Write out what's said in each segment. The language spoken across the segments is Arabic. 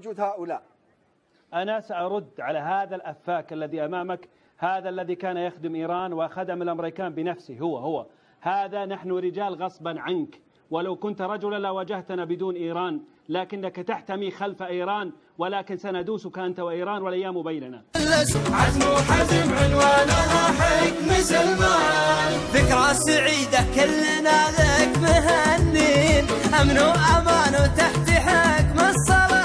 وجود هؤلاء. أنا سأرد على هذا الأفاك الذي أمامك، هذا الذي كان يخدم إيران وخدم الأمريكان بنفسه. هو هذا. نحن رجال غصبا عنك، ولو كنت رجلا لواجهتنا بدون إيران، لكنك تحتمي خلف إيران، ولكن سندوسك أنت وإيران والأيام بيننا. عزم وحزم عنوانها حكم سلمان، ذكرى سعيدة كلنا لك مهنين، أمن وأمان وتحت حكم السلاطين،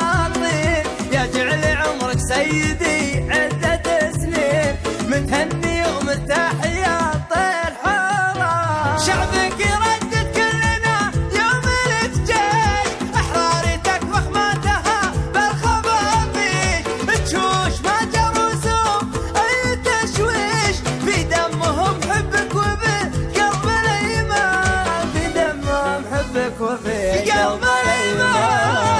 يا جعل عمرك سيدي عدة سنين، متهني ومرتاح يا طير حرام، شعبك يردد كلنا يوم التجيش، أحرارتك وخماتها بالخفافيش، تشوش ما جروسهم أي تشويش، في دمهم حبك وبالقلب الإيمان، في دمهم حبك وبالقلب الإيمان.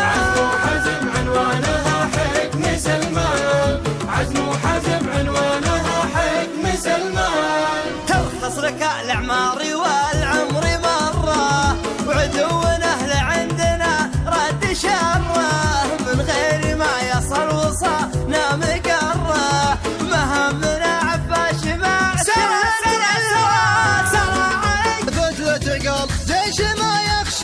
عزم وحزم عنوانها حكم سلمان، عزم وحزم عنوانها حكم سلمان، تلخص لك الأعمار والعمر مرة، وعدونا لعندنا رد شره، من غير ما يصل وصلنا مقره، مهمنا عباس ما سرى عليك قتلة قلب جيش ما يخشى.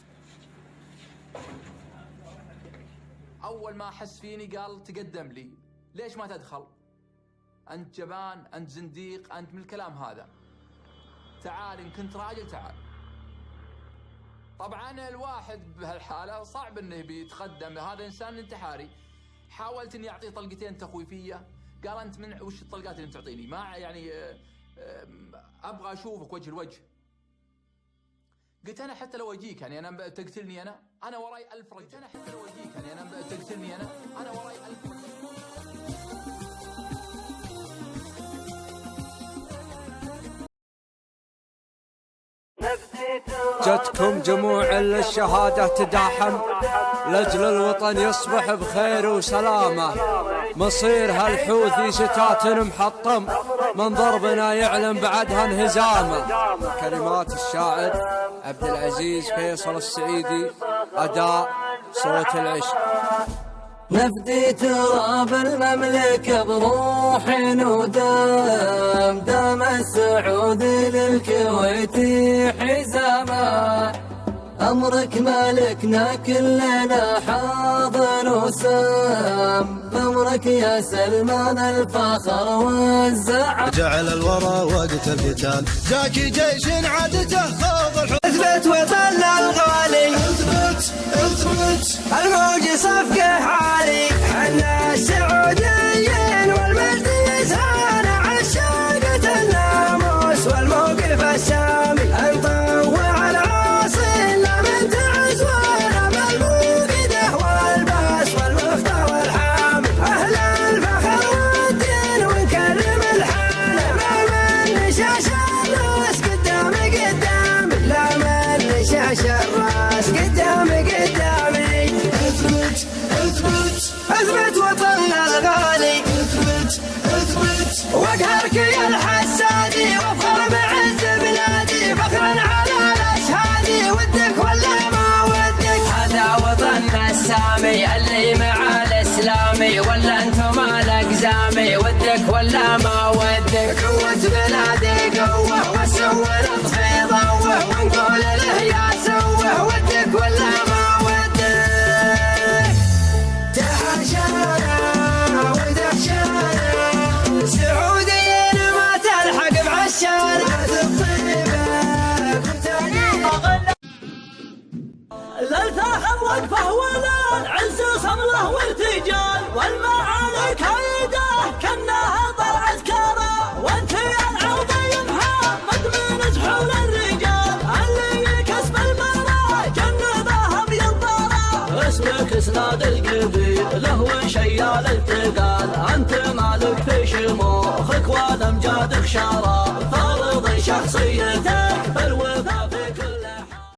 أول ما حس فيني قال تقدم لي، ليش ما تدخل؟ أنت جبان، أنت زنديق، أنت من الكلام هذا، تعال إن كنت راجل تعال. طبعا الواحد بهالحالة صعب إنه بيتقدم، هذا إنسان انتحاري. حاولت إني أعطيه طلقتين تخويفية، قال أنت من وش الطلقات اللي تعطيني؟ ما يعني أبغى أشوفك وجه لوجه. قلت أنا حتى لو أجيك يعني أنا تقتلني أنا وراي 1000 رجل. قلت أنا حتى لو أجيك يعني أنا تقتلني أنا وراي 1000 رجل. جتكم جموع للشهادة تداحم، لأجل الوطن يصبح بخير وسلامة، مصير هالحوثي ستات محطم، من ضربنا يعلن بعدها انهزامه. كلمات الشاعر عبد العزيز فيصل السعيدي، أداء صوت العشق. نفدي تراب المملكة بروح ودم، دام السعود للكويت حزامه، أمرك مالكنا كلنا حاضن وسام، بأمرك يا سلمان الفخر والزعم. جعل الورى وقت القتال، جاكي جيش عادته خوض الحب. اثبت وطن الغالي، اثبت الموج صفقه عالي، حنا السعوديين والمجد يزهانا، عشاقة الناموس والموقف السامي، نطوع العاصي لا من تعز ولا بالموقده والباس والمختار والحامي، أهل الفخر والدين ونكرم الحالة، ما من شاش الراس قدامي لا من شاش الراس قدامي. اثبت وطننا الغالي، اثبت واقهرك يا الحسادي، وافخر بعز بلادي، فخرا على الاشهادي، ودك ولا ما ودك، هذا وطننا السامي اللي مع الاسلامي، ولا انتم الاقزامي، ودك ولا ما ودك، قوة بلادي قوة والسوى نطفي ضوه، ونقول له يا سوه، ودك ولا ما الفاخر وقفه ولا العز صمله وارتجال، والمعارك عيده كانها طلعت كاره، وانت يا العرضي محمد من جحول الرجال، اللي كسب المراك النظام ينطره، اسمك اسناد القبيل له شيال التقال، انت مالك في شموخك والامجاد خشاره.